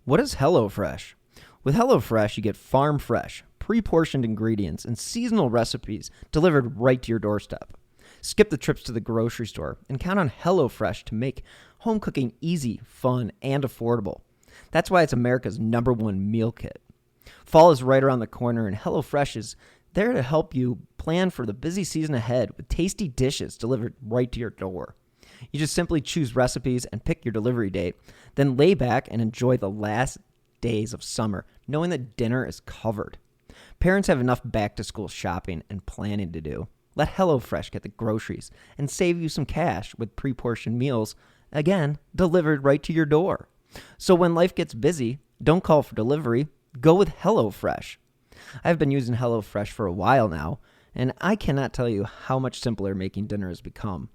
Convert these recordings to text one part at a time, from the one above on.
What is HelloFresh? With HelloFresh, you get farm fresh, pre-portioned ingredients and seasonal recipes delivered right to your doorstep. Skip the trips to the grocery store and count on HelloFresh to make home cooking easy, fun, and affordable. That's why it's America's #1 meal kit. Fall is right around the corner, and HelloFresh is there to help you plan for the busy season ahead with tasty dishes delivered right to your door. You just simply choose recipes and pick your delivery date, then lay back and enjoy the last days of summer, knowing that dinner is covered. Parents have enough back-to-school shopping and planning to do. Let HelloFresh get the groceries and save you some cash with pre-portioned meals, again, delivered right to your door. So when life gets busy, don't call for delivery, go with HelloFresh. I've been using HelloFresh for a while now, and I cannot tell you how much simpler making dinner has become.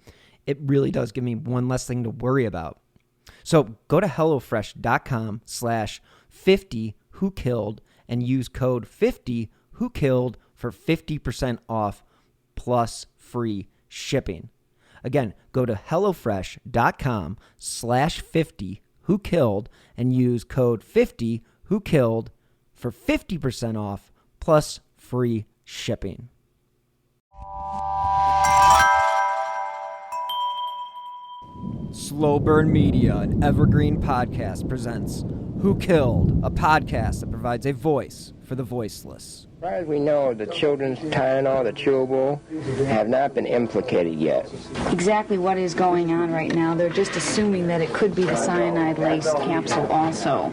It really does give me one less thing to worry about. So go to HelloFresh.com/50whokilled and use code 50whokilled for 50% off plus free shipping. Again, go to HelloFresh.com/50whokilled and use code 50whokilled for 50% off plus free shipping. Slow Burn Media and Evergreen Podcast presents Who Killed, a podcast that provides a voice for the voiceless. As far as we know, the children's Tylenol, the chewable, have not been implicated yet. Exactly what is going on right now, they're just assuming that it could be the cyanide-laced capsule also.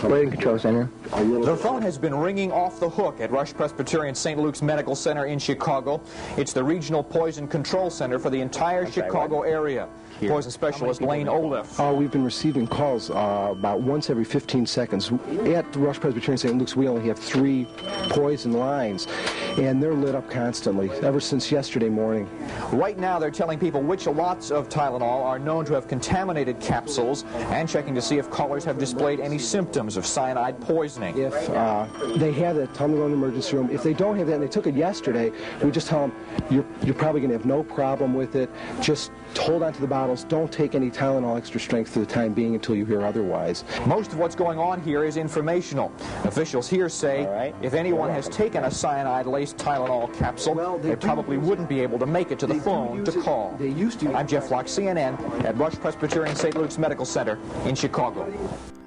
Waiting control center. The phone has been ringing off the hook at Rush Presbyterian St. Luke's Medical Center in Chicago. It's the regional poison control center for the entire Chicago area. Poison specialist Lane Olaf. We've been receiving calls about once every 15 seconds. At the Rush Presbyterian St. Luke's, we only have 3 poison lines, and they're lit up constantly, ever since yesterday morning. Right now, they're telling people which lots of Tylenol are known to have contaminated capsules and checking to see if callers have displayed any symptoms of cyanide poisoning. If they have it, tell them to go in the emergency room. If they don't have that, and they took it yesterday, we just tell them, you're probably going to have no problem with it. Just hold on to the bottles. Don't take any Tylenol extra strength for the time being until you hear otherwise. Most of what's going on here is informational. Officials here say if anyone has taken a cyanide-laced Tylenol capsule, they probably wouldn't be able to make it to the phone to call. They used to. I'm Jeff Flock, CNN, at Rush Presbyterian St. Luke's Medical Center in Chicago.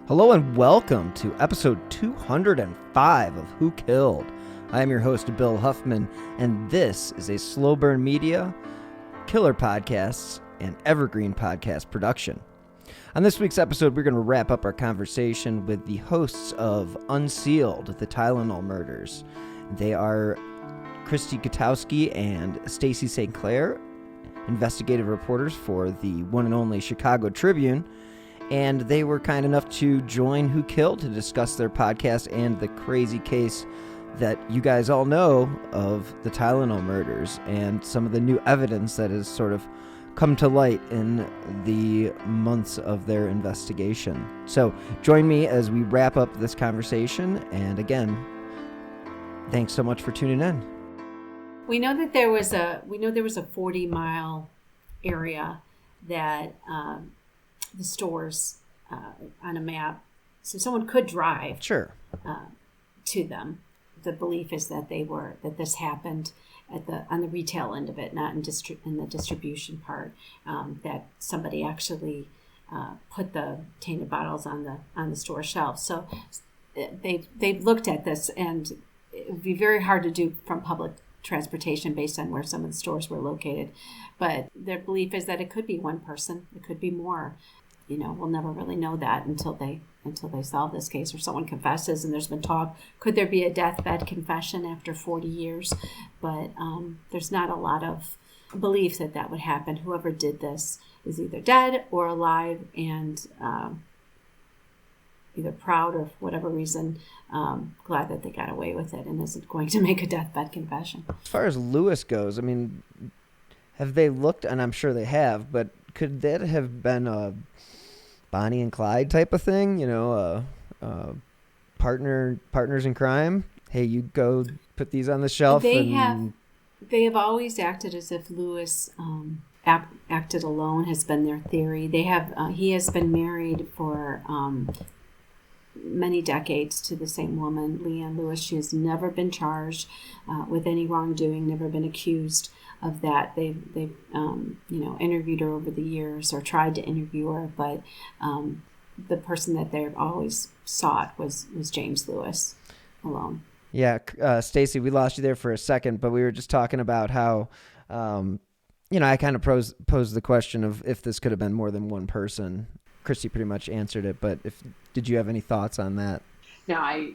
Hello and welcome to episode 205 of Who Killed. I am your host, Bill Huffman, and this is a Slow Burn Media, Killer Podcasts, and Evergreen Podcast production. On this week's episode, we're going to wrap up our conversation with the hosts of Unsealed, the Tylenol Murders. They are Christy Gutowski and Stacy St. Clair, investigative reporters for the one and only Chicago Tribune, and they were kind enough to join Who Killed to discuss their podcast and the crazy case that you guys all know of the Tylenol murders and some of the new evidence that has sort of come to light in the months of their investigation. So join me as we wrap up this conversation. And again, thanks so much for tuning in. We know that there was a 40-mile area that the stores on a map, so someone could drive Sure. to them. The belief is that this happened on the retail end of it, not in the distribution part. That somebody actually put the tainted bottles on the store shelves. So they've looked at this, and it would be very hard to do from public transportation based on where some of the stores were located. But their belief is that it could be one person, it could be more. We'll never really know that until they solve this case or someone confesses. And there's been talk, could there be a deathbed confession after 40 years? But there's not a lot of belief that would happen. Whoever did this is either dead or alive and either proud or for whatever reason glad that they got away with it and isn't going to make a deathbed confession. As far as Lewis goes, I mean, have they looked, and I'm sure they have, but could that have been a Bonnie and Clyde type of thing, partners in crime? Hey, you go put these on the shelf. They have always acted as if Lewis acted alone has been their theory. They have he has been married for many decades to the same woman, Leanne Lewis. She has never been charged with any wrongdoing, never been accused of that. They've interviewed her over the years or tried to interview her, but the person that they've always sought was James Lewis alone. Yeah, Stacy, we lost you there for a second, but we were just talking about how, I kind of posed the question of if this could have been more than one person. Christy pretty much answered it, but did you have any thoughts on that? No,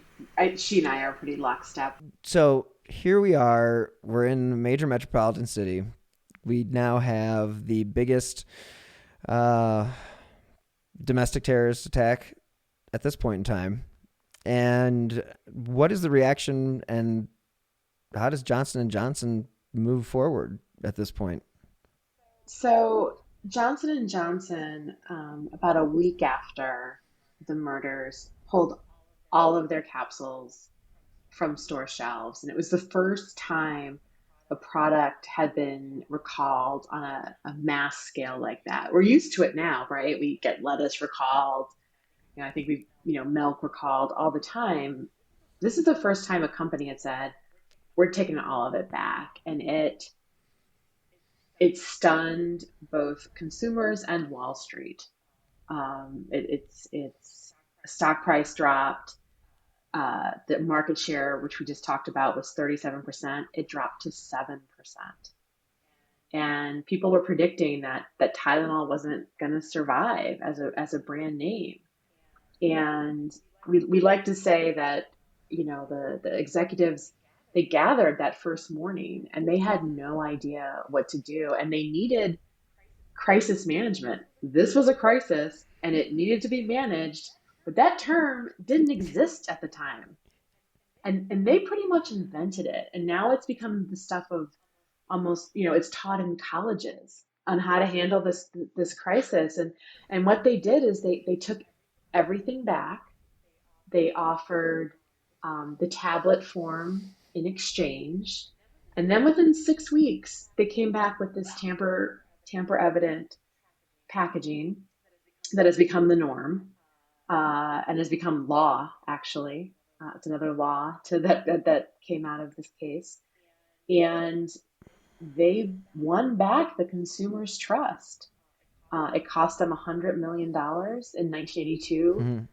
she and I are pretty lockstep. So here we are. We're in a major metropolitan city. We now have the biggest domestic terrorist attack at this point in time. And what is the reaction, and how does Johnson & Johnson move forward at this point? So Johnson & Johnson, about a week after the murders, pulled all of their capsules from store shelves. And it was the first time a product had been recalled on a mass scale like that. We're used to it now, right? We get lettuce recalled. I think milk recalled all the time. This is the first time a company had said, we're taking all of it back. And it stunned both consumers and Wall Street. Its stock price dropped. The market share, which we just talked about, was 37%. It dropped to 7%. And people were predicting that Tylenol wasn't going to survive as a brand name. And we like to say that, the executives, they gathered that first morning and they had no idea what to do. And they needed crisis management. This was a crisis and it needed to be managed, but that term didn't exist at the time. And they pretty much invented it. And now it's become the stuff of almost, it's taught in colleges on how to handle this crisis. And what they did is they took everything back. They offered the tablet form in exchange. And then within 6 weeks, they came back with this tamper evident packaging that has become the norm and has become law, actually. It's another law that came out of this case. And they won back the consumer's trust. It cost them $100 million in 1982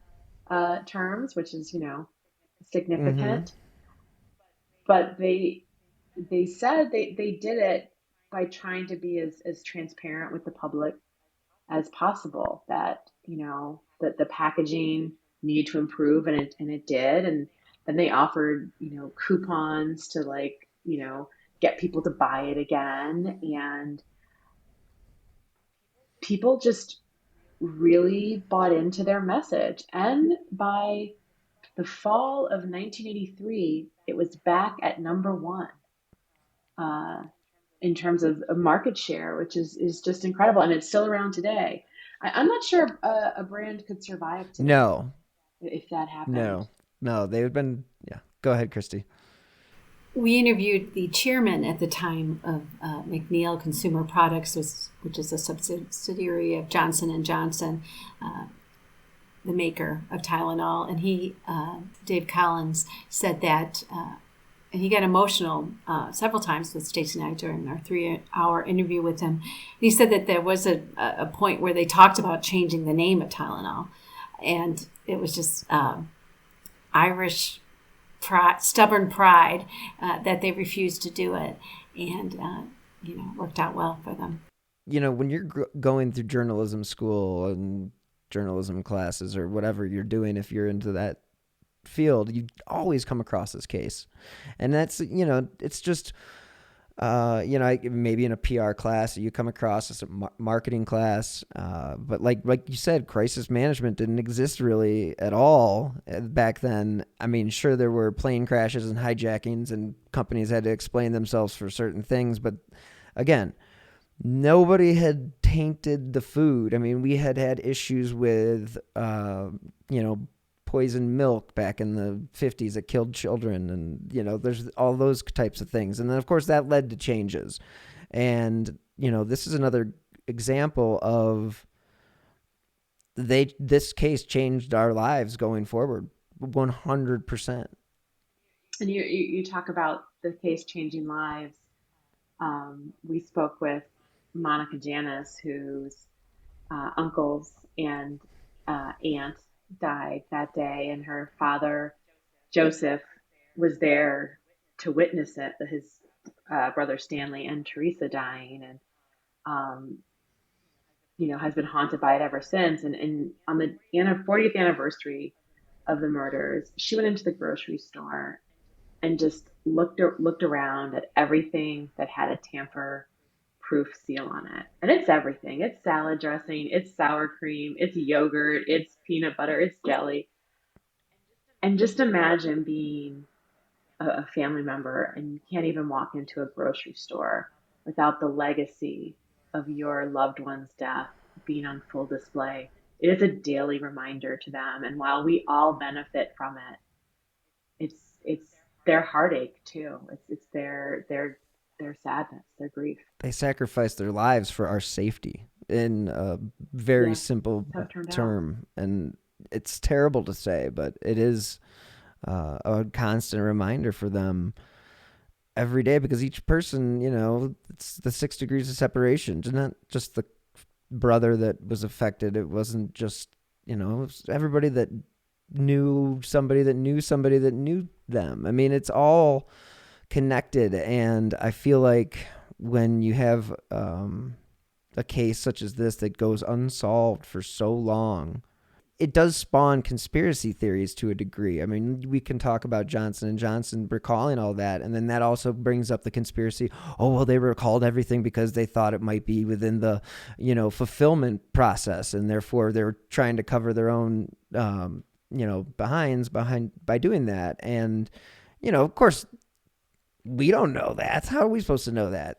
terms, which is, significant. But they said they did it by trying to be as transparent with the public as possible, that, that the packaging needed to improve, and it did. And then they offered, coupons to get people to buy it again. And people just really bought into their message. And by the fall of 1983, it was back at number one in terms of a market share, which is just incredible. And it's still around today. I'm not sure a brand could survive today. No. If that happened. No, they've been, yeah. Go ahead, Christy. We interviewed the chairman at the time of McNeil Consumer Products, which is a subsidiary of Johnson & Johnson, the maker of Tylenol. And he, Dave Collins, said that, and he got emotional several times with Stacy and I during our 3-hour interview with him. He said that there was a point where they talked about changing the name of Tylenol. And it was just Irish stubborn pride that they refused to do it, and worked out well for them. When you're going through journalism school and journalism classes or whatever you're doing, if you're into that field, you always come across this case, and that's it's just maybe in a PR class you come across this marketing class, but like you said, crisis management didn't exist really at all back then. I mean, sure, there were plane crashes and hijackings and companies had to explain themselves for certain things, but again, nobody had tainted the food. I mean, we had issues with poisoned milk back in the 50s that killed children, and there's all those types of things. And then of course that led to changes, and this is another example of this case changed our lives going forward 100%. And you talk about the case changing lives. We spoke with Monica Janis, whose uncles and aunt died that day, and her father Joseph was there to witness it, his brother Stanley and Teresa dying, and has been haunted by it ever since. And on the 40th anniversary of the murders, she went into the grocery store and just looked around at everything that had a tamper-proof seal on it. And it's everything. It's salad dressing, it's sour cream, it's yogurt, it's peanut butter, it's jelly. And just imagine being a family member and you can't even walk into a grocery store without the legacy of your loved one's death being on full display. It is a daily reminder to them. And while we all benefit from it, it's their heartache too. It's their sadness, their grief. They sacrificed their lives for our safety in a very simple term. And it's terrible to say, but it is a constant reminder for them every day, because each person, it's the 6 degrees of separation. It's not just the brother that was affected. It wasn't just, it was everybody that knew somebody that knew somebody that knew them. I mean, it's all connected. And I feel like when you have a case such as this that goes unsolved for so long, it does spawn conspiracy theories to a degree. I mean, we can talk about Johnson & Johnson recalling all that, and then that also brings up the conspiracy. Oh, well, they recalled everything because they thought it might be within the, fulfillment process, and therefore they're trying to cover their own, behinds by doing that. And, of course, we don't know that. How are we supposed to know that?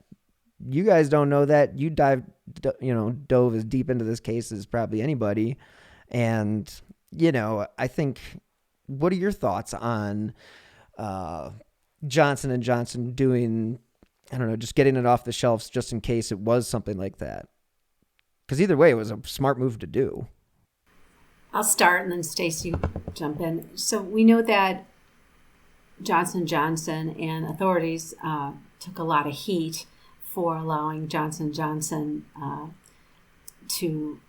You guys don't know that. You dove as deep into this case as probably anybody. And, I think, what are your thoughts on Johnson & Johnson doing, just getting it off the shelves just in case it was something like that? Because either way, it was a smart move to do. I'll start and then Stacy jump in. So we know that Johnson & Johnson and authorities took a lot of heat for allowing Johnson & Johnson to,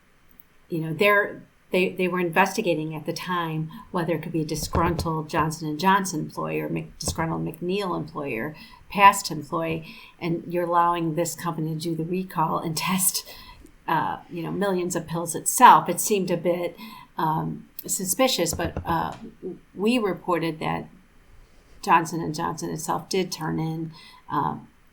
They were investigating at the time whether it could be a disgruntled Johnson & Johnson employee or disgruntled McNeil employer, past employee, and you're allowing this company to do the recall and test, millions of pills itself. It seemed a bit suspicious, but we reported that Johnson & Johnson itself did turn in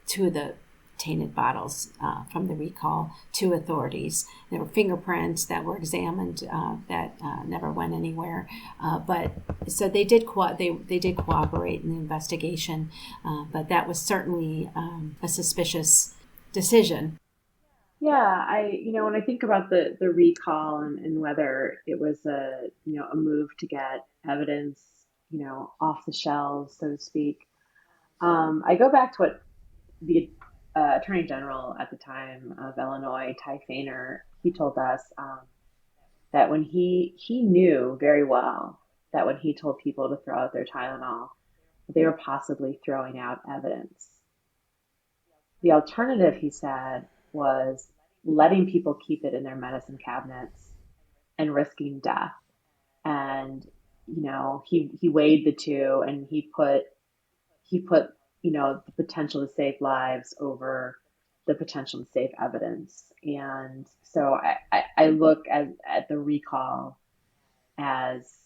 two of the tainted bottles from the recall to authorities. There were fingerprints that were examined that never went anywhere. But so they did they did cooperate in the investigation. But that was certainly a suspicious decision. Yeah, when I think about the recall and whether it was a move to get evidence off the shelves, so to speak, I go back to what the Attorney General at the time of Illinois, Ty Fainer, he told us that when he knew very well that when he told people to throw out their Tylenol, they were possibly throwing out evidence. The alternative, he said, was letting people keep it in their medicine cabinets and risking death. And he weighed the two, and he put the potential to save lives over the potential to save evidence. And so I look at the recall as,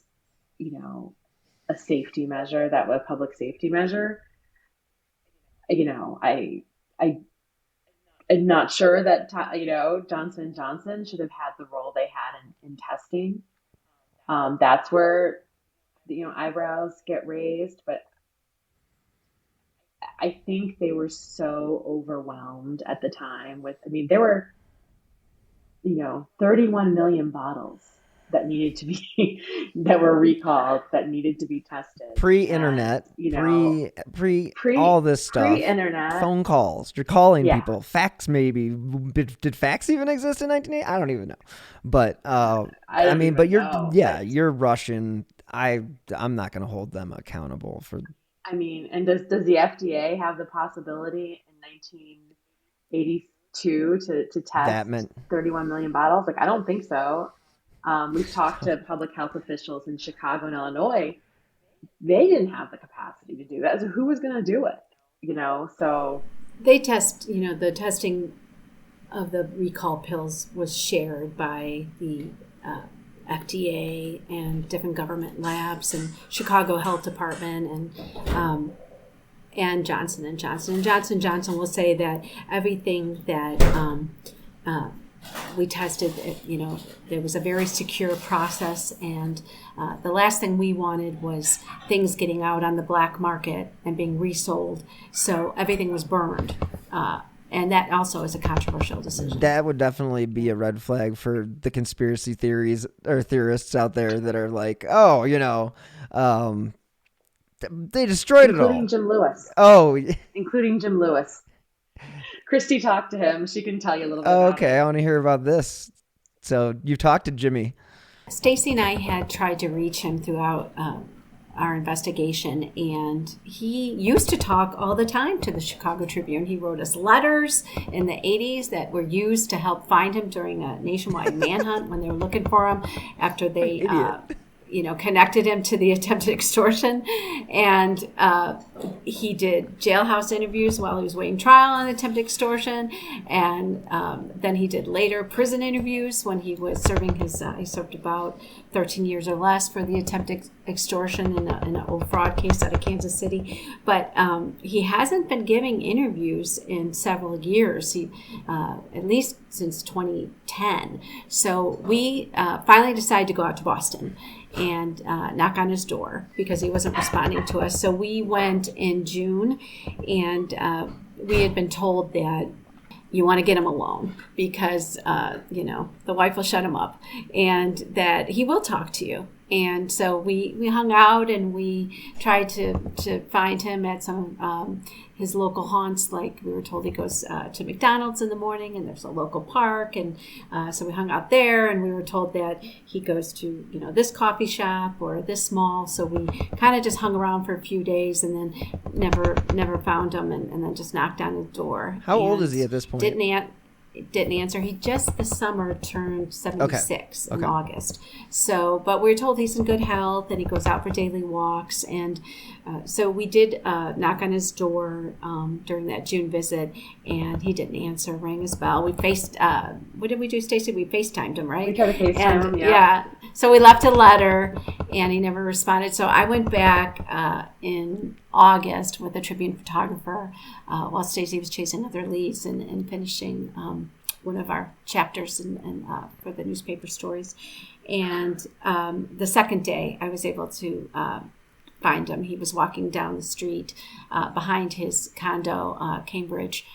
a safety measure, a public safety measure. I'm not sure that, Johnson & Johnson should have had the role they had in testing. That's where, eyebrows get raised, but I think they were so overwhelmed at the time there were, 31 million bottles that needed to be that were recalled, that needed to be tested. Pre-internet, And, pre all this stuff. Pre-internet. Phone calls. You're calling Yeah. people. Fax maybe. Did fax even exist in 1980? I don't even know. But I mean, but you're Russian. I'm not going to hold them accountable for. I mean, and does the FDA have the possibility in 1982 to test That meant 31 million bottles? Like, I don't think so. We've talked to public health officials in Chicago and Illinois. They didn't have the capacity to do that. So who was going to do it? So they test. The testing of the recall pills was shared by the FDA and different government labs and Chicago Health Department and Johnson and Johnson. And Johnson & Johnson will say that everything that we tested, there was a very secure process, and the last thing we wanted was things getting out on the black market and being resold. So everything was burned. And that also is a controversial decision. That would definitely be a red flag for the conspiracy theories or theorists out there that are like, they destroyed it all. Including Jim Lewis. Oh. Including Jim Lewis. Christy talked to him. She can tell you a little bit about okay, it. I want to hear about this. So you talked to Jimmy. Stacy and I had tried to reach him throughout our investigation, and he used to talk all the time to the Chicago Tribune. He wrote us letters in the 80s that were used to help find him during a nationwide manhunt when they were looking for him after they connected him to the attempted extortion. And he did jailhouse interviews while he was waiting trial on attempted extortion, and then he did later prison interviews when he was serving he served about 13 years or less for the attempted extortion in an old fraud case out of Kansas City. But he hasn't been giving interviews in several years, at least since 2010. So we finally decided to go out to Boston and knock on his door because he wasn't responding to us. So we went in June, and we had been told that you want to get him alone because, the wife will shut him up, and that he will talk to you. And so we hung out, and we tried to find him at some his local haunts. Like we were told he goes to McDonald's in the morning, and there's a local park. And so we hung out there, and we were told that he goes to, this coffee shop or this mall. So we kind of just hung around for a few days, and then never found him, and then just knocked on his door. How old is he at this point? Didn't answer. He just this summer turned 76 in Okay. August. So, but we were told he's in good health and he goes out for daily walks. And so we did knock on his door during that June visit, and he didn't answer. Rang his bell. We what did we do, Stacy? We FaceTimed him, right? We tried to FaceTime him, yeah. So we left a letter, and he never responded. So I went back in August with a Tribune photographer while Stacy was chasing other leads and finishing one of our chapters and for the newspaper stories. And the second day, I was able to find him. He was walking down the street behind his condo, Cambridge,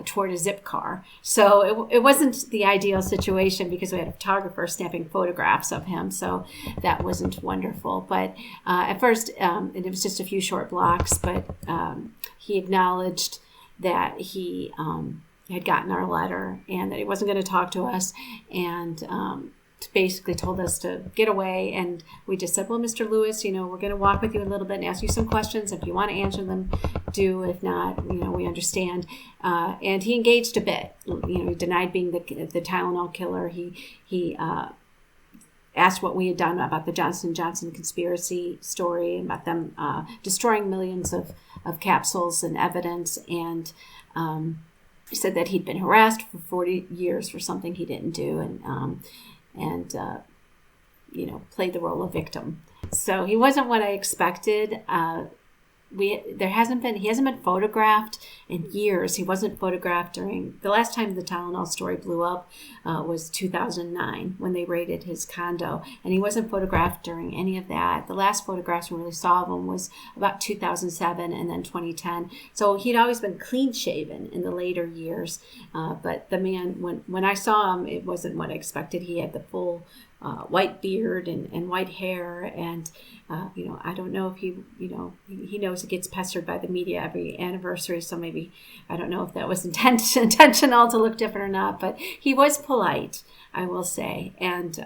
toward a zip car. So it wasn't the ideal situation because we had a photographer snapping photographs of him. So that wasn't wonderful. But at first, and it was just a few short blocks, but he acknowledged that he had gotten our letter and that he wasn't going to talk to us, and basically told us to get away. And we just said, well, Mr. Lewis, we're going to walk with you a little bit and ask you some questions. If you want to answer them, do. If not, we understand. And he engaged a bit. He denied being the Tylenol killer. He asked what we had done about the Johnson & Johnson conspiracy story, about them destroying millions of capsules and evidence. And he said that he'd been harassed for 40 years for something he didn't do, and played the role of victim. So he wasn't what I expected. He hasn't been photographed in years. He wasn't photographed during the last time the Tylenol story blew up was 2009 when they raided his condo, and he wasn't photographed during any of that. The last photographs we really saw of him was about 2007 and then 2010. So he'd always been clean shaven in the later years, but the man, when I saw him, it wasn't what I expected. He had the full white beard and white hair. And, I don't know if he knows he gets pestered by the media every anniversary. So maybe, I don't know if that was intentional to look different or not, but he was polite, I will say. And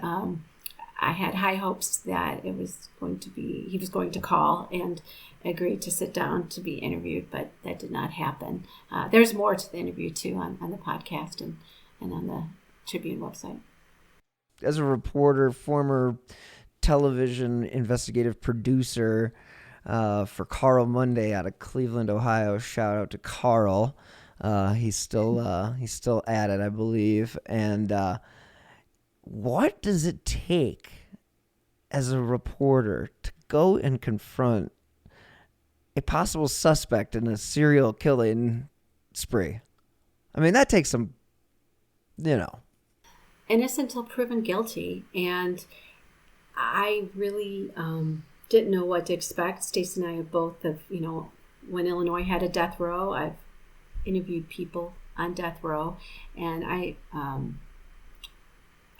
I had high hopes that he was going to call and agreed to sit down to be interviewed, but that did not happen. There's more to the interview too on the podcast and on the Tribune website. As a reporter, former television investigative producer for Carl Monday out of Cleveland, Ohio. Shout out to Carl. He's still at it, I believe. And what does it take as a reporter to go and confront a possible suspect in a serial killing spree? I mean, that takes some, innocent until proven guilty. And I really didn't know what to expect. Stacy and I both have, when Illinois had a death row, I've interviewed people on death row, and I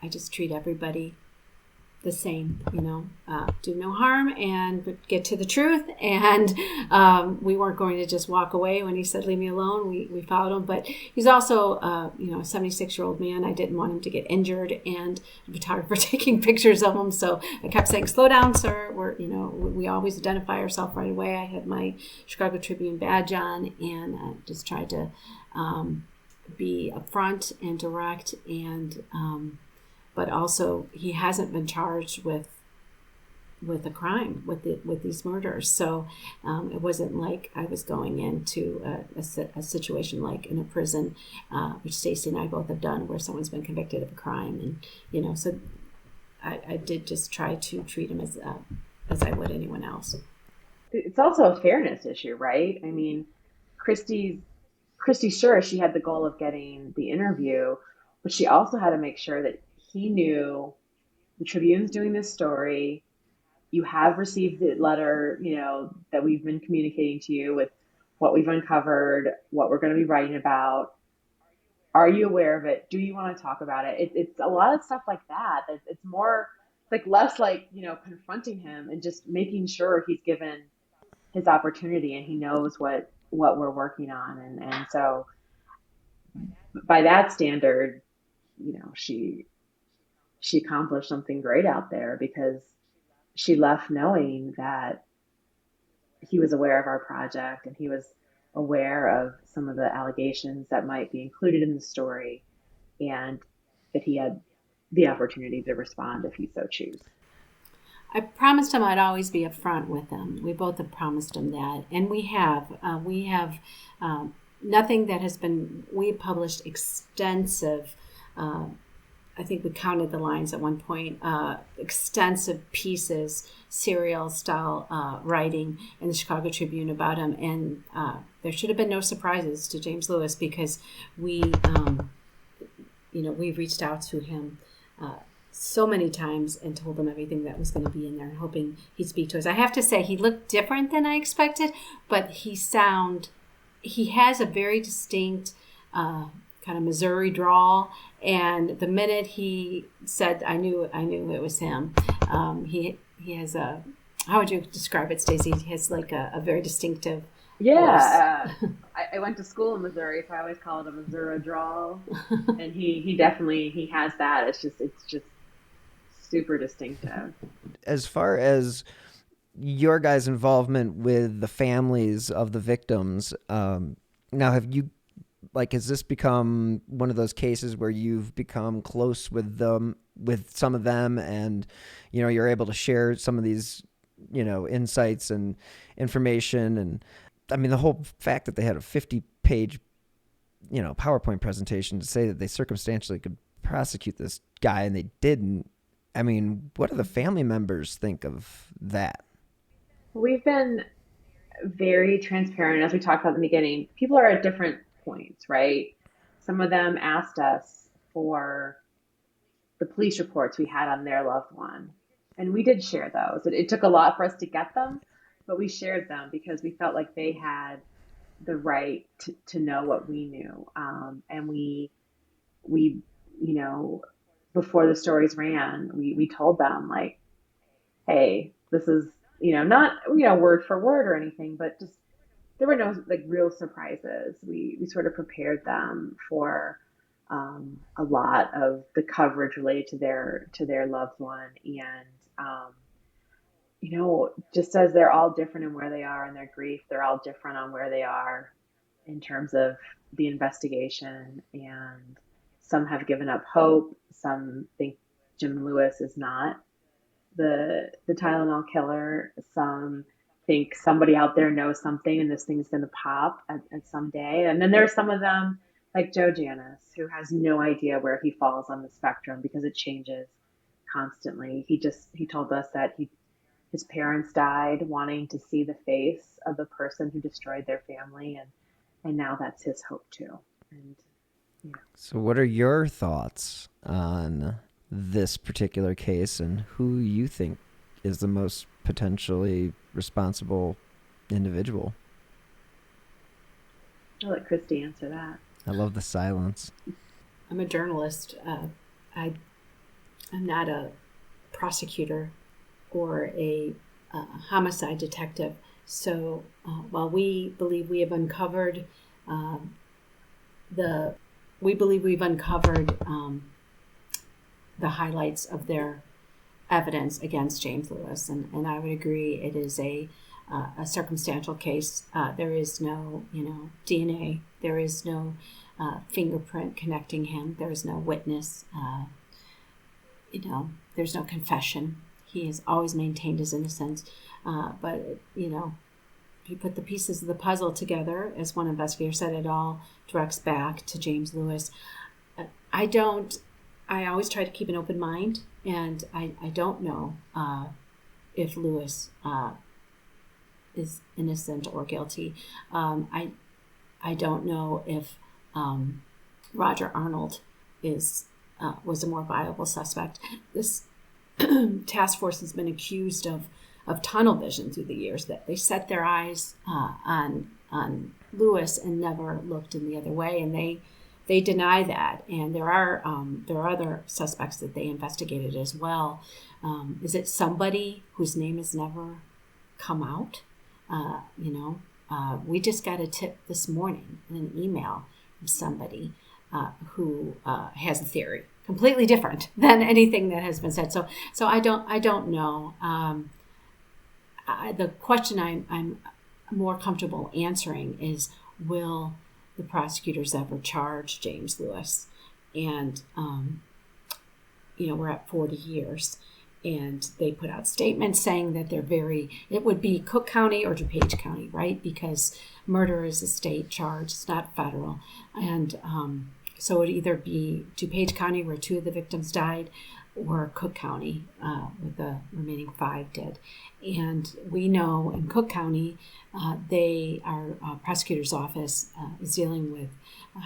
just treat everybody the same, do no harm and get to the truth. And we weren't going to just walk away when he said, leave me alone. We followed him, but he's also, a 76-year-old man. I didn't want him to get injured, and the photographer taking pictures of him. So I kept saying, slow down, sir. We always identify ourselves right away. I had my Chicago Tribune badge on, and I just tried to be upfront and direct, and but also he hasn't been charged with a crime with these murders. So it wasn't like I was going into a situation like in a prison, which Stacy and I both have done, where someone's been convicted of a crime, and so I did just try to treat him as I would anyone else. It's also a fairness issue, right? I mean, Christy, sure, she had the goal of getting the interview, but she also had to make sure that he knew the Tribune's doing this story. You have received the letter, that we've been communicating to you with what we've uncovered, what we're going to be writing about. Are you aware of it? Do you want to talk about it? It's a lot of stuff like that. It's more like less like, confronting him and just making sure he's given his opportunity and he knows what we're working on. And so by that standard, she accomplished something great out there, because she left knowing that he was aware of our project and he was aware of some of the allegations that might be included in the story, and that he had the opportunity to respond if he so choose. I promised him I'd always be upfront with him. We both have promised him that, and we have. Nothing that has been. We published extensive. I think we counted the lines at one point. Extensive pieces, serial style writing in the Chicago Tribune about him, and there should have been no surprises to James Lewis, because we reached out to him so many times and told him everything that was going to be in there, and hoping he'd speak to us. I have to say, he looked different than I expected, but he has a very distinct kind of Missouri drawl, and the minute he said, I knew it was him. He has a, how would you describe it, Stacy? He has like a very distinctive voice. I went to school in Missouri, so I always call it a Missouri drawl, and he definitely has that. It's just super distinctive. As far as your guys' involvement with the families of the victims, now have you, has this become one of those cases where you've become close with some of them, and you're able to share some of these insights and information? And I mean, the whole fact that they had a 50-page PowerPoint presentation to say that they circumstantially could prosecute this guy, and they didn't. I mean, what do the family members think of that? We've been very transparent, as we talked about in the beginning. People are at different points, right? Some of them asked us for the police reports we had on their loved one, and we did share those. It took a lot for us to get them, but we shared them because we felt like they had the right to know what we knew. And we before the stories ran, we told them, like, hey, this is, not, word for word or anything, but just, there were no like real surprises. We sort of prepared them for a lot of the coverage related to their loved one, and just as they're all different in where they are in their grief, they're all different on where they are in terms of the investigation, and some have given up hope. Some think Jim Lewis is not the Tylenol killer. Some think somebody out there knows something and this thing's going to pop at some day. And then there's some of them, like Joe Janis, who has no idea where he falls on the spectrum because it changes constantly. He told us that his parents died wanting to see the face of the person who destroyed their family, and now that's his hope too. And So what are your thoughts on this particular case and who you think is the most potentially responsible individual? I'll let Christy answer that. I love the silence. I'm a journalist. I'm not a prosecutor or a homicide detective. So while we believe we have uncovered the highlights of their evidence against James Lewis, and I would agree it is a circumstantial case. There is no DNA. There is no fingerprint connecting him. There is no witness. There's no confession. He has always maintained his innocence. But if you put the pieces of the puzzle together, as one investigator said, it all directs back to James Lewis. I always try to keep an open mind, and I don't know if Lewis is innocent or guilty. I don't know if Roger Arnold was a more viable suspect. This task force has been accused of tunnel vision through the years, that they set their eyes on Lewis and never looked in the other way, and they deny that. And there are other suspects that they investigated as well. Is it somebody whose name has never come out? We just got a tip this morning in an email from somebody who has a theory completely different than anything that has been said. So I don't know. The question I'm more comfortable answering is, will the prosecutors ever charge James Lewis? And we're at 40 years, and they put out statements saying that it would be Cook County or DuPage County, right? Because murder is a state charge, it's not federal. And so it would either be DuPage County, where 2 of the victims died, or Cook County, with the remaining 5 dead. And we know in Cook County, our prosecutor's office is dealing with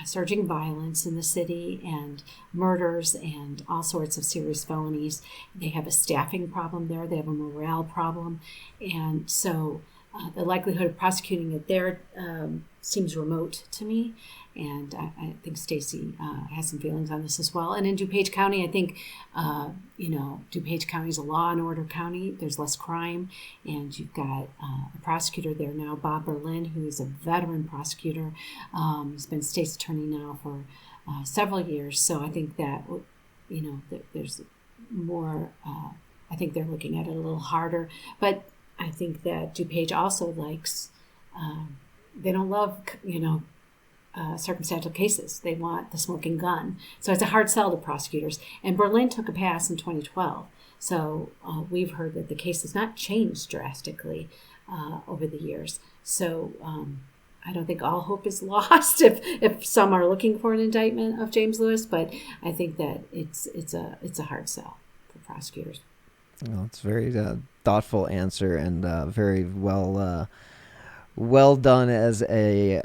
surging violence in the city and murders and all sorts of serious felonies. They have a staffing problem there. They have a morale problem. And so the likelihood of prosecuting it there seems remote to me. And I think Stacy has some feelings on this as well. And in DuPage County, I think, DuPage County is a law and order county. There's less crime. And you've got a prosecutor there now, Bob Berlin, who is a veteran prosecutor. He's been state's attorney now for several years. So I think that, there's more, I think they're looking at it a little harder. But I think that DuPage also likes, they don't love, circumstantial cases. They want the smoking gun. So it's a hard sell to prosecutors. And Berlin took a pass in 2012. So we've heard that the case has not changed drastically over the years. So I don't think all hope is lost if some are looking for an indictment of James Lewis, but I think that it's a hard sell for prosecutors. Well, it's a very thoughtful answer, and very well done as a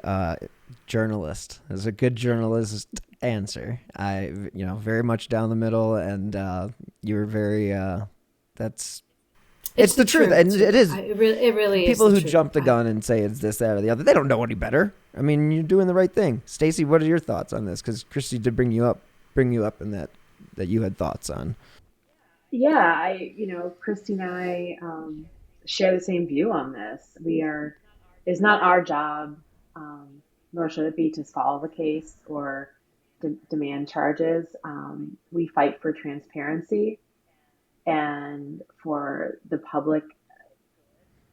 journalist. As a good journalist answer. I very much down the middle, and you were very it's the truth. And it is. It really people is who truth. jump the gun and say it's this, that, or the other, they don't know any better. I mean, you're doing the right thing. Stacy, what are your thoughts on this? Because Christy did bring you up in that that you had thoughts on. Yeah, Christy and I share the same view on this. It's not our job, nor should it be, to solve a case or demand charges. We fight for transparency and for the public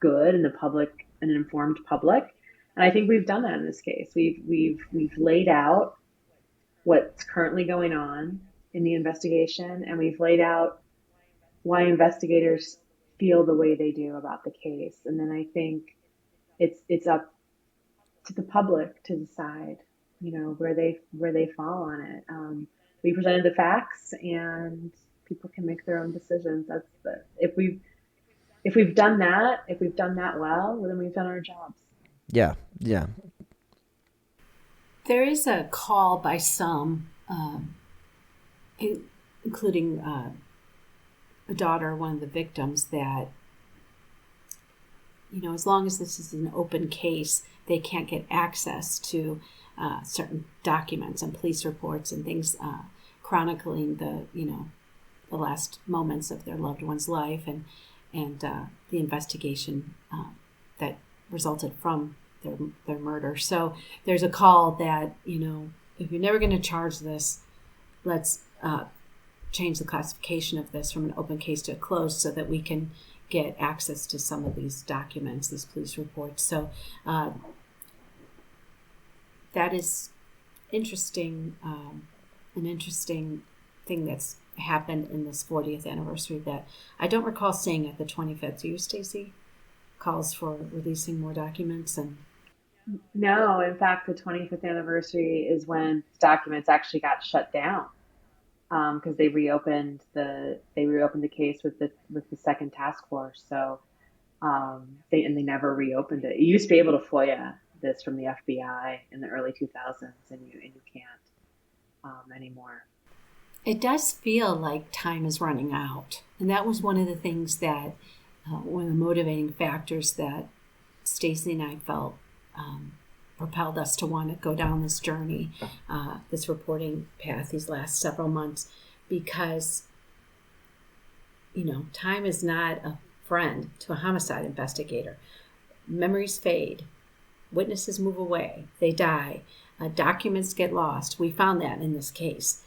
good and an informed public. And I think we've done that in this case. We've laid out what's currently going on in the investigation, and we've laid out why investigators feel the way they do about the case. And then I think it's up to the public to decide, where they fall on it. We presented the facts, and people can make their own decisions. If we've done that well, then we've done our jobs. Yeah, yeah. There is a call by some, including a daughter, one of the victims, that, as long as this is an open case, they can't get access to certain documents and police reports and things chronicling the last moments of their loved one's life and the investigation that resulted from their murder. So there's a call that, if you're never going to charge this, let's change the classification of this from an open case to a closed so that we can get access to some of these documents, these police reports. So that is interesting, an interesting thing that's happened in this 40th anniversary that I don't recall seeing at the 25th. Do you, Stacy? Calls for releasing more documents? And no, in fact, the 25th anniversary is when documents actually got shut down because they reopened the case with the second task force. So they never reopened it. You used to be able to FOIA this from the FBI in the early 2000s, and you can't anymore. It does feel like time is running out, and that was one of the things that one of the motivating factors that Stacy and I felt propelled us to want to go down this journey, this reporting path these last several months, because, time is not a friend to a homicide investigator. Memories fade. Witnesses move away. They die. Documents get lost. We found that in this case.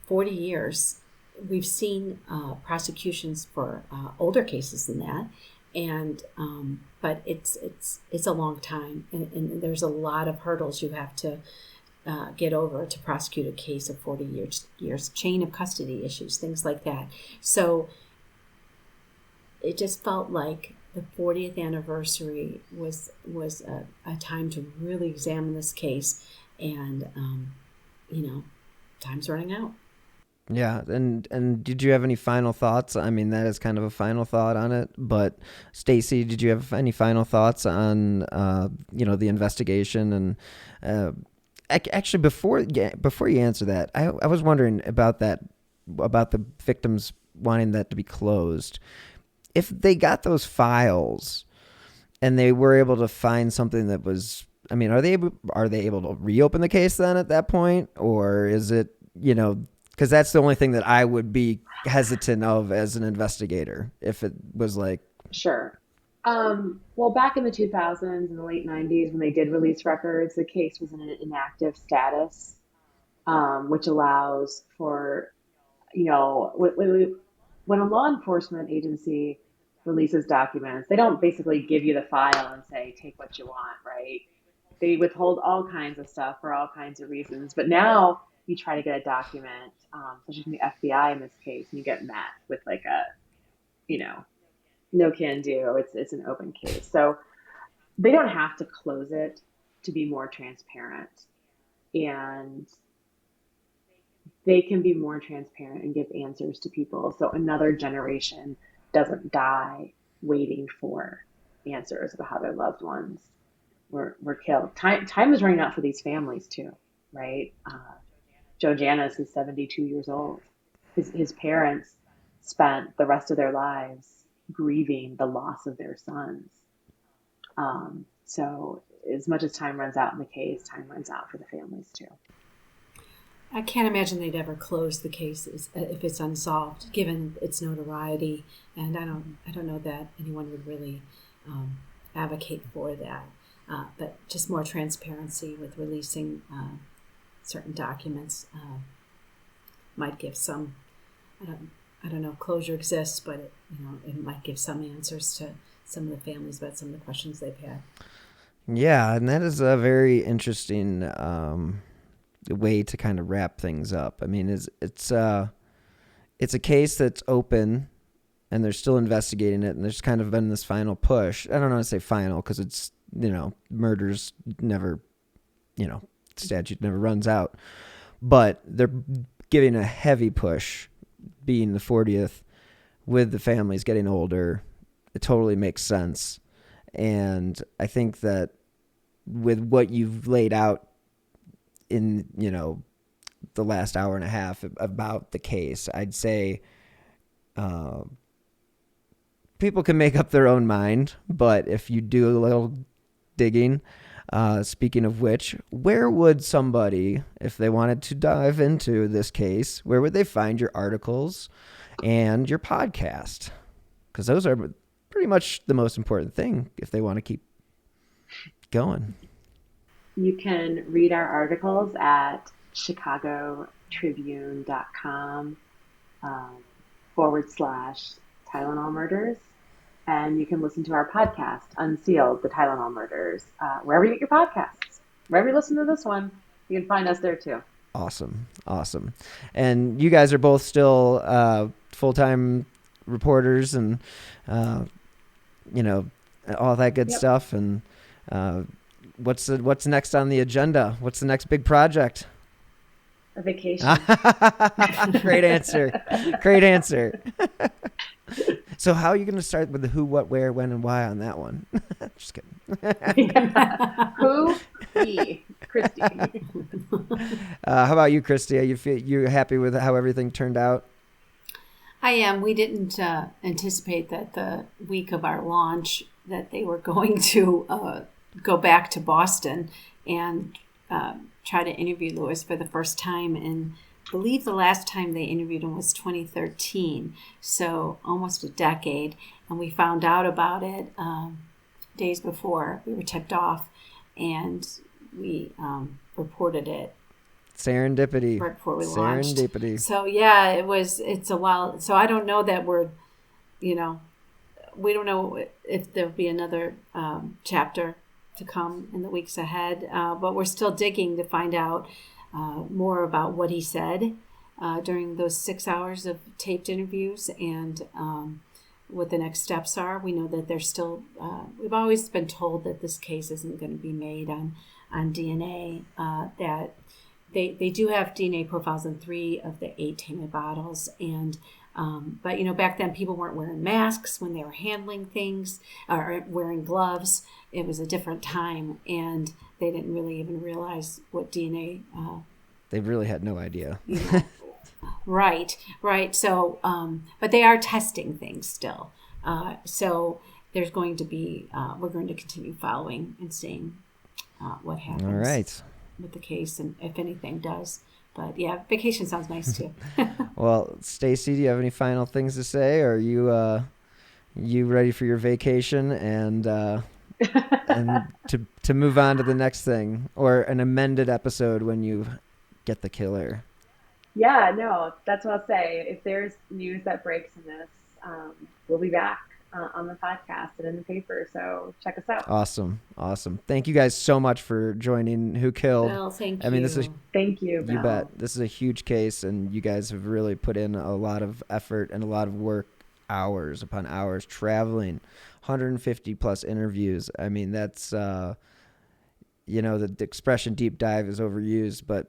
40 years, we've seen prosecutions for older cases than that, and but it's a long time, and there's a lot of hurdles you have to get over to prosecute a case of 40 years, chain of custody issues, things like that. So it just felt like the 40th anniversary was a time to really examine this case, and time's running out. Yeah, and did you have any final thoughts? I mean, that is kind of a final thought on it, but Stacy, did you have any final thoughts on the investigation? And actually, before you answer that, I was wondering about the victims wanting that to be closed. If they got those files and they were able to find something that was, I mean, are they able to reopen the case then at that point, or is it, because that's the only thing that I would be hesitant of as an investigator, if it was like... Sure. Well, back in the 2000s and the late 90s, when they did release records, the case was in an inactive status, which allows for, when a law enforcement agency releases documents, they don't basically give you the file and say, take what you want, right? They withhold all kinds of stuff for all kinds of reasons. But now you try to get a document, such as from the FBI in this case, and you get met with like a, no can do. It's an open case. So they don't have to close it to be more transparent. And they can be more transparent and give answers to people, so another generation doesn't die waiting for answers about how their loved ones were killed. Time is running out for these families too, right? Joe Janis is 72 years old. His parents spent the rest of their lives grieving the loss of their sons. So as much as time runs out in the case, time runs out for the families too. I can't imagine they'd ever close the cases if it's unsolved, given its notoriety. And I don't know that anyone would really advocate for that. But just more transparency with releasing certain documents might give some. I don't know if closure exists, but it might give some answers to some of the families about some of the questions they've had. Yeah, and that is a very interesting way to kind of wrap things up. I mean, it's a case that's open, and they're still investigating it, and there's kind of been this final push. I don't know how to say final because it's, murders never, statute never runs out. But they're giving a heavy push, being the 40th, with the families getting older. It totally makes sense. And I think that with what you've laid out in, the last hour and a half about the case, I'd say people can make up their own mind. But if you do a little digging, speaking of which, where would somebody, if they wanted to dive into this case, where would they find your articles and your podcast? Because those are pretty much the most important thing if they want to keep going. You can read our articles at chicagotribune.com /Tylenol Murders. And you can listen to our podcast, Unsealed, the Tylenol Murders, wherever you get your podcasts. Wherever you listen to this one, you can find us there too. Awesome. And you guys are both still full-time reporters and, all that good stuff. And what's next on the agenda? What's the next big project? A vacation. Great answer. So how are you going to start with the who, what, where, when, and why on that one? Just kidding. Who? Me. Christy. How about you, Christy? Are you happy with how everything turned out? I am. We didn't anticipate that the week of our launch that they were going to go back to Boston and try to interview Lewis for the first time. And I believe the last time they interviewed him was 2013, so almost a decade. And we found out about it days before we were tipped off, and we reported it. Serendipity. Right before we launched. Serendipity. So yeah, it's a while. So I don't know that we don't know if there'll be another chapter to come in the weeks ahead. But we're still digging to find out more about what he said during those 6 hours of taped interviews and what the next steps are. We know that there's still, we've always been told that this case isn't going to be made on DNA, that they do have DNA profiles in 3 of the 8 tainted bottles. And but back then people weren't wearing masks when they were handling things or wearing gloves. It was a different time, and they didn't really even realize what DNA. They really had no idea. Right. So, but they are testing things still. So there's going to be, we're going to continue following and seeing what happens. All right. With the case, and if anything does. But yeah, vacation sounds nice too. Well, Stacy, do you have any final things to say? Or are you ready for your vacation and to move on to the next thing, or an amended episode when you get the killer? Yeah, no, that's what I'll say. If there's news that breaks in this, we'll be back on the podcast and in the paper. So check us out. Awesome. Thank you guys so much for joining Who Killed. Well, thank you. I mean, this is thank you. Bill. You bet. This is a huge case, and you guys have really put in a lot of effort and a lot of work, hours upon hours, traveling, 150 plus interviews. I mean, that's the expression deep dive is overused, but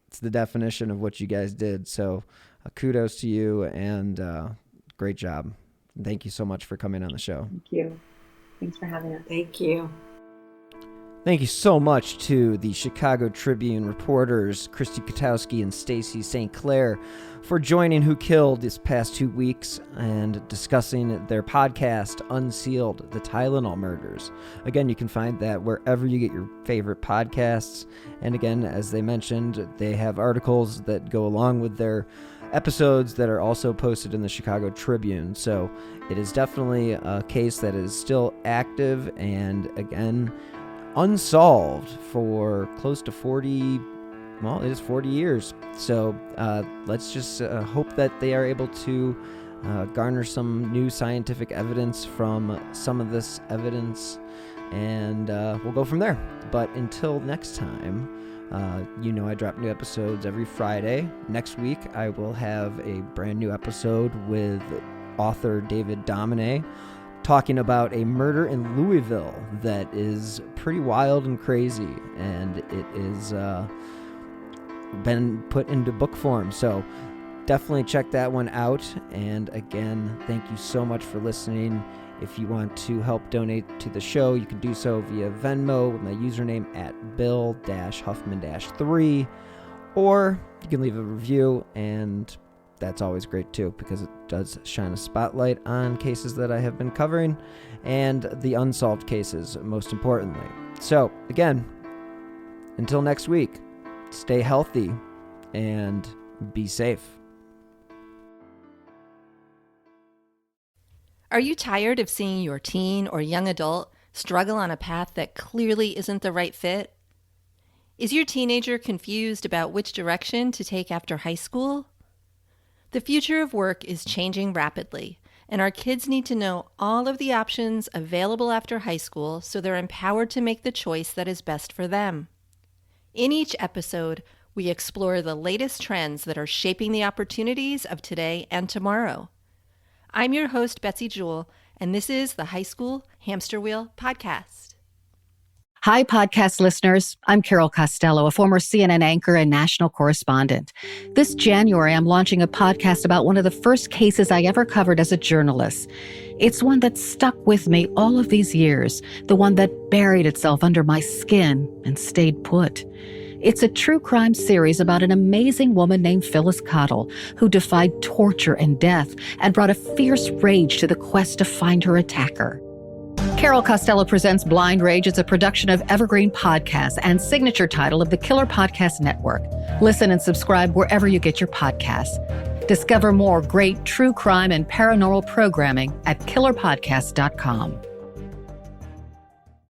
it's the definition of what you guys did. So kudos to you, and great job. Thank you so much for coming on the show. Thank you. Thanks for having us. Thank you. Thank you so much to the Chicago Tribune reporters, Christy Gutowski and Stacy St. Clair, for joining Who Killed this past 2 weeks and discussing their podcast, Unsealed, the Tylenol Murders. Again, you can find that wherever you get your favorite podcasts. And again, as they mentioned, they have articles that go along with their episodes that are also posted in the Chicago Tribune. So it is definitely a case that is still active and, again, unsolved for close to 40 years. So let's just hope that they are able to garner some new scientific evidence from some of this evidence, and we'll go from there. But until next time, I drop new episodes every Friday. Next week, I will have a brand new episode with author David Domine, talking about a murder in Louisville that is pretty wild and crazy, and it is been put into book form. So definitely check that one out. And again, thank you so much for listening. If you want to help donate to the show, you can do so via Venmo with my username at Bill-Huffman-3, or you can leave a review, and that's always great too, because it does shine a spotlight on cases that I have been covering and the unsolved cases, most importantly. So again, until next week, stay healthy and be safe. Are you tired of seeing your teen or young adult struggle on a path that clearly isn't the right fit? Is your teenager confused about which direction to take after high school? The future of work is changing rapidly, and our kids need to know all of the options available after high school so they're empowered to make the choice that is best for them. In each episode, we explore the latest trends that are shaping the opportunities of today and tomorrow. I'm your host, Betsy Jewell, and this is the High School Hamster Wheel Podcast. Hi, podcast listeners. I'm Carol Costello, a former CNN anchor and national correspondent. This January, I'm launching a podcast about one of the first cases I ever covered as a journalist. It's one that stuck with me all of these years, the one that buried itself under my skin and stayed put. It's a true crime series about an amazing woman named Phyllis Cottle, who defied torture and death and brought a fierce rage to the quest to find her attacker. Carol Costello Presents Blind Rage is a production of Evergreen Podcasts and signature title of the Killer Podcast Network. Listen and subscribe wherever you get your podcasts. Discover more great true crime and paranormal programming at killerpodcast.com.